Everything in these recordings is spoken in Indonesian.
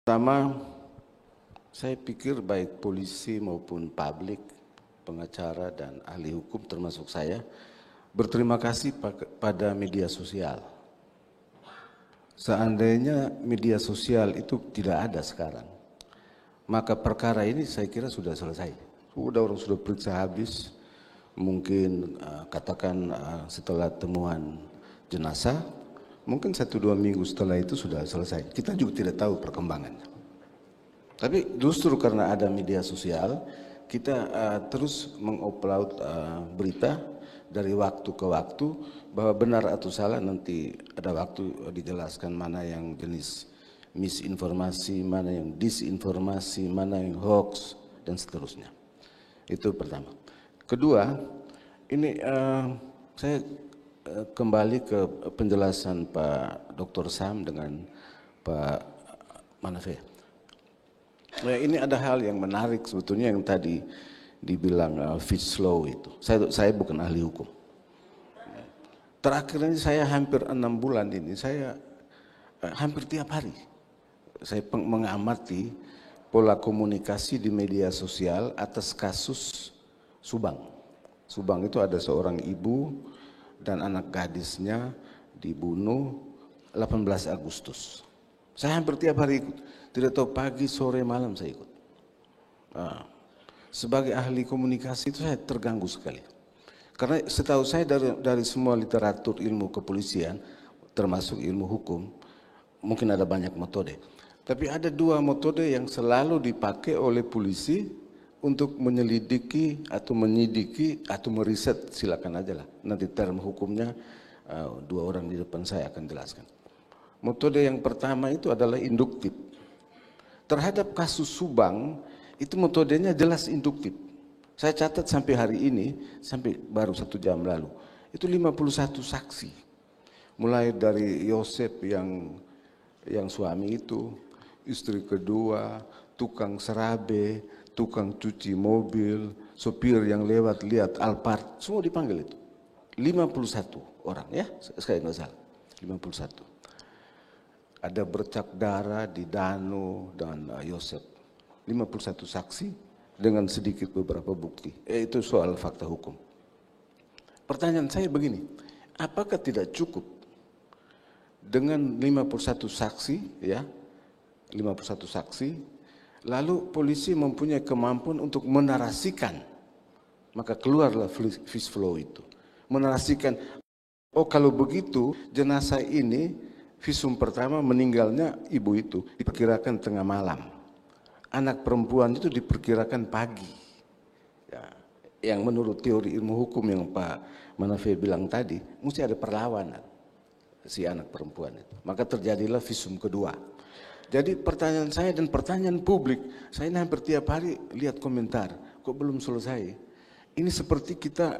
Pertama, saya pikir baik polisi maupun publik, pengacara dan ahli hukum termasuk saya, berterima kasih pada media sosial. Seandainya media sosial itu tidak ada sekarang, maka perkara ini saya kira sudah selesai. Orang sudah periksa habis, mungkin katakan setelah temuan jenazah, mungkin 1-2 minggu setelah itu sudah selesai. Kita juga tidak tahu perkembangannya. Tapi justru karena ada media sosial, kita terus mengupload berita dari waktu ke waktu, bahwa benar atau salah nanti ada waktu dijelaskan mana yang jenis misinformasi, mana yang disinformasi, mana yang hoax, dan seterusnya. Itu pertama. Kedua, ini saya kembali ke penjelasan Pak Dr. Sam dengan Pak Manafe. Nah, ini ada hal yang menarik sebetulnya yang tadi dibilang fish flow itu. Saya bukan ahli hukum. Terakhir ini saya hampir 6 bulan ini, saya hampir tiap hari saya mengamati pola komunikasi di media sosial atas kasus Subang. Subang itu ada seorang ibu dan anak gadisnya dibunuh 18 Agustus. Saya hampir tiap hari ikut, tidak tahu pagi, sore, malam saya ikut. Sebagai ahli komunikasi itu saya terganggu sekali. Karena setahu saya dari semua literatur ilmu kepolisian, termasuk ilmu hukum, mungkin ada banyak metode. Tapi ada 2 metode yang selalu dipakai oleh polisi untuk menyelidiki atau menyidiki atau meriset, silakan aja lah. Nanti term hukumnya 2 orang di depan saya akan jelaskan. Metode yang pertama itu adalah induktif. Terhadap kasus Subang, itu metodenya jelas induktif. Saya catat sampai hari ini, sampai baru 1 jam lalu, itu 51 saksi. Mulai dari Yosep yang suami itu, istri kedua, tukang serabe, tukang cuci mobil, sopir yang lewat lihat Alphard, semua dipanggil itu. 51 orang ya, saya nggak salah, 51. Ada bercak darah di Danu dan Yosep. 51 saksi dengan sedikit beberapa bukti. Itu soal fakta hukum. Pertanyaan saya begini, apakah tidak cukup dengan 51 saksi ya, 51 saksi, lalu polisi mempunyai kemampuan untuk menarasikan, maka keluarlah fish flow itu. Menarasikan, oh kalau begitu jenazah ini visum pertama meninggalnya ibu itu diperkirakan tengah malam. Anak perempuan itu diperkirakan pagi. Ya, yang menurut teori ilmu hukum yang Pak Manafe bilang tadi, mesti ada perlawanan si anak perempuan itu. Maka terjadilah visum kedua. Jadi pertanyaan saya dan pertanyaan publik, saya hampir tiap hari lihat komentar, kok belum selesai. Ini seperti kita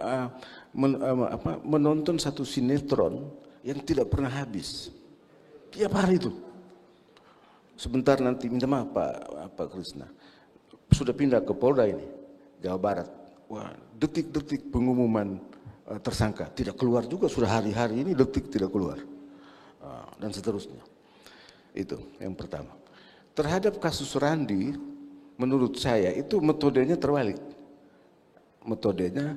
menonton satu sinetron yang tidak pernah habis. Tiap hari itu. Sebentar nanti minta maaf Pak Krisna, sudah pindah ke Polda ini, Jawa Barat. Wah, detik-detik pengumuman tersangka tidak keluar juga, sudah hari-hari ini detik tidak keluar, dan seterusnya. Itu yang pertama. Terhadap kasus Randi, menurut saya itu metodenya terbalik. Metodenya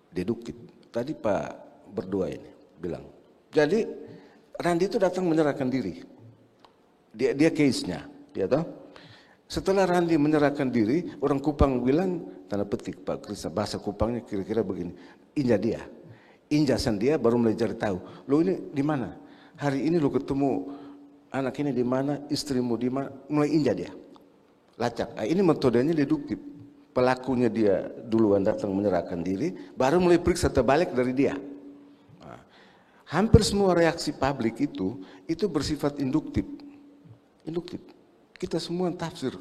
deduktif. Tadi Pak berdua ini bilang. Jadi Randi itu datang menyerahkan diri. Dia case-nya, ya toh? Setelah Randi menyerahkan diri, orang Kupang bilang, tanda petik Pak Krisna, bahasa Kupangnya kira-kira begini, injak dia. Injasan dia baru mulai cari tahu. Lo ini di mana? Hari ini lo ketemu anak ini di mana, istrimu di mana, mulai injak dia. Lacak. Nah, ini metodenya deduktif. Pelakunya dia duluan datang menyerahkan diri, baru mulai periksa terbalik dari dia. Nah, hampir semua reaksi publik itu bersifat induktif. Induktif. Kita semua tafsir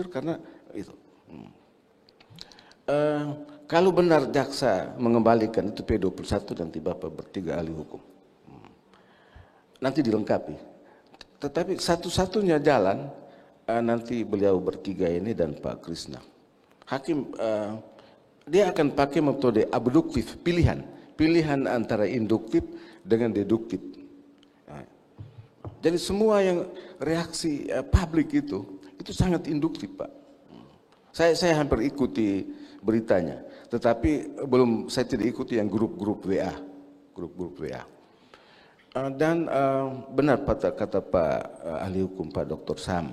karena itu. Kalau benar jaksa mengembalikan itu P21 nanti Bapak bertiga ahli hukum. Nanti dilengkapi. Tetapi satu-satunya jalan nanti beliau bertiga ini dan Pak Krisna. Hakim dia akan pakai metode abduktif, pilihan antara induktif dengan deduktif. Jadi semua yang reaksi publik itu sangat induktif, Pak. Saya hampir ikuti beritanya, tetapi saya tidak ikuti yang grup-grup WA, grup-grup WA. Dan benar kata Pak ahli hukum Pak Dr. Sam,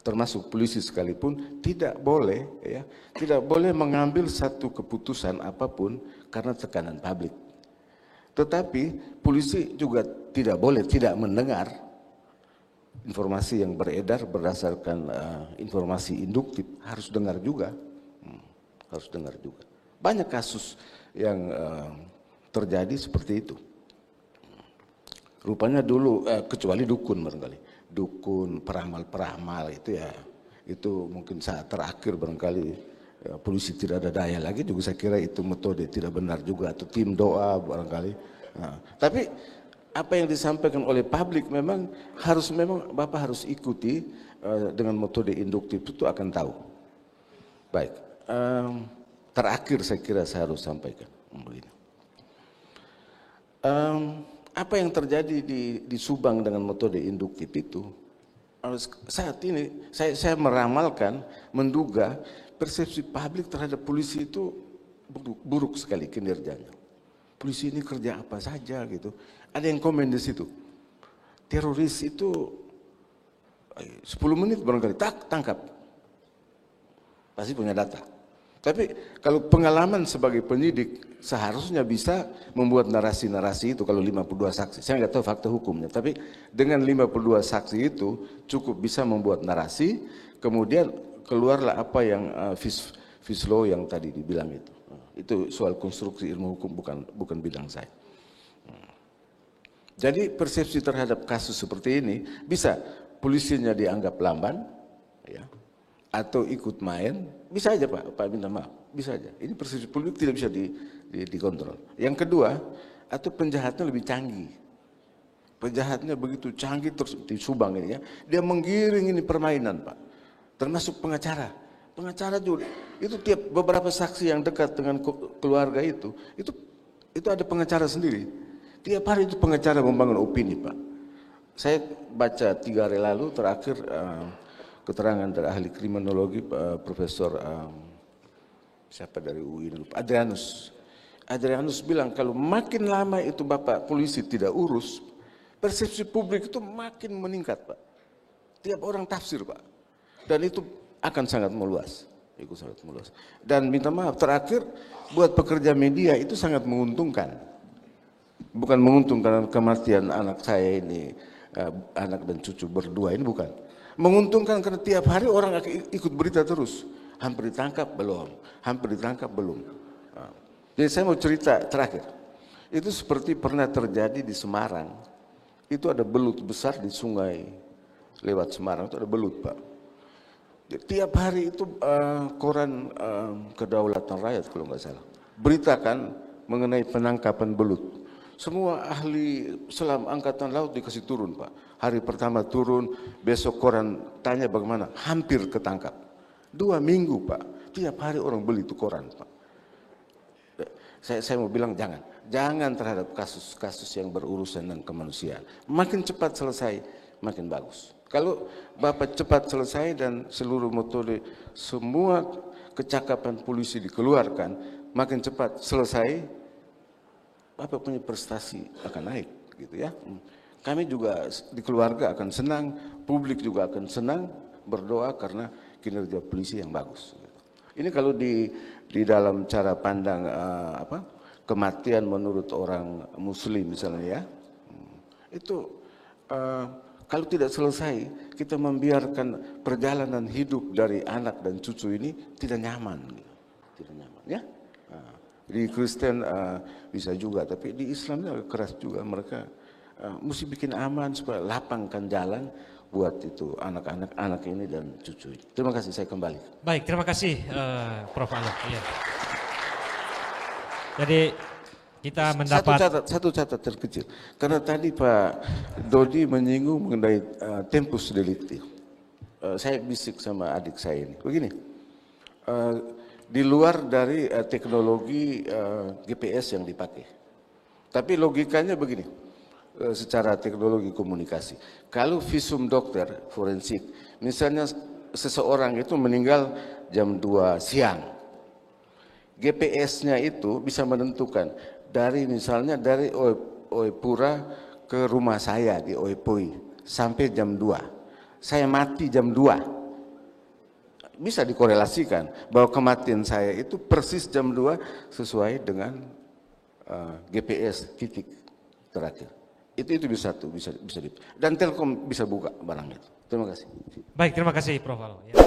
termasuk polisi sekalipun tidak boleh mengambil satu keputusan apapun karena tekanan publik. Tetapi polisi juga tidak boleh tidak mendengar informasi yang beredar berdasarkan informasi induktif, harus dengar juga. Harus dengar juga. Banyak kasus yang terjadi seperti itu. Rupanya dulu kecuali dukun barangkali, dukun peramal itu mungkin saat terakhir barangkali polisi tidak ada daya lagi juga, saya kira itu metode tidak benar juga, atau tim doa barangkali. Tapi apa yang disampaikan oleh publik memang Bapak harus ikuti dengan metode induktif, itu akan tahu. Baik, terakhir saya kira saya harus sampaikan begini. Apa yang terjadi di Subang dengan metode induktif itu, saat ini saya meramalkan, menduga persepsi publik terhadap polisi itu buruk sekali kinerjanya. Polisi ini kerja apa saja gitu. Ada yang komen di situ, teroris itu 10 menit barangkali tangkap, pasti punya data. Tapi kalau pengalaman sebagai penyidik seharusnya bisa membuat narasi-narasi itu kalau 52 saksi. Saya nggak tahu fakta hukumnya, tapi dengan 52 saksi itu cukup bisa membuat narasi, kemudian keluarlah apa yang Fislow yang tadi dibilang itu. Itu soal konstruksi ilmu hukum, bukan bidang saya. Jadi persepsi terhadap kasus seperti ini bisa polisinya dianggap lamban, ya, atau ikut main, bisa aja Pak minta maaf, bisa aja. Ini persepsi publik tidak bisa dikontrol. Yang kedua, atau penjahatnya lebih canggih. Penjahatnya begitu canggih terus di Subang ini ya, dia menggiring ini permainan Pak. Termasuk pengacara. Pengacara juga itu tiap beberapa saksi yang dekat dengan keluarga itu ada pengacara sendiri. Tiap hari itu pengacara membangun opini Pak. Saya baca 3 hari lalu terakhir keterangan dari ahli kriminologi Profesor siapa dari UI Adrianus. Adrianus bilang kalau makin lama itu Bapak polisi tidak urus, persepsi publik itu makin meningkat Pak. Tiap orang tafsir Pak. Dan itu akan sangat meluas. Dan minta maaf terakhir buat pekerja media itu sangat menguntungkan. Bukan menguntungkan kematian anak saya ini, anak dan cucu berdua ini bukan. Menguntungkan karena tiap hari orang ikut berita terus. Hampir ditangkap belum, hampir ditangkap belum. Jadi saya mau cerita terakhir. Itu seperti pernah terjadi di Semarang. Itu ada belut besar di sungai lewat Semarang, itu ada belut Pak. Tiap hari itu koran Kedaulatan Rakyat kalau nggak salah beritakan mengenai penangkapan belut. Semua ahli selam angkatan laut dikasih turun Pak. Hari pertama turun, besok koran tanya bagaimana, hampir ketangkap. 2 minggu Pak, tiap hari orang beli itu koran Pak. Saya mau bilang jangan terhadap kasus-kasus yang berurusan dengan kemanusiaan. Makin cepat selesai, makin bagus. Kalau Bapak cepat selesai dan seluruh metode, semua kecakapan polisi dikeluarkan, makin cepat selesai, Bapak punya prestasi akan naik, gitu ya. Kami juga di keluarga akan senang, publik juga akan senang, berdoa karena kinerja polisi yang bagus. Ini kalau di dalam cara pandang kematian menurut orang Muslim misalnya ya, itu kalau tidak selesai kita membiarkan perjalanan hidup dari anak dan cucu ini tidak nyaman, tidak nyaman ya. Di Kristen bisa juga, tapi di Islamnya keras juga, mereka mesti bikin aman supaya lapangkan jalan buat itu anak-anak ini dan cucu. Terima kasih, saya kembali. Baik, terima kasih Prof. Alok. Ya. Jadi kita mendapat satu catatan terkecil, karena tadi Pak Dodi menyinggung mengenai tempus delicti. Saya bisik sama adik saya ini, begini. Di luar dari teknologi GPS yang dipakai. Tapi logikanya begini, secara teknologi komunikasi. Kalau visum dokter forensik, misalnya seseorang itu meninggal jam 2 siang, GPS-nya itu bisa menentukan dari misalnya dari Oepura ke rumah saya di Oepoi sampai jam 2. Saya mati jam 2. Bisa dikorelasikan bahwa kematian saya itu persis jam 2 sesuai dengan GPS titik terakhir. Itu bisa dan Telkom bisa buka barang itu. Terima kasih. Baik, terima kasih Prof. Alo. Ya.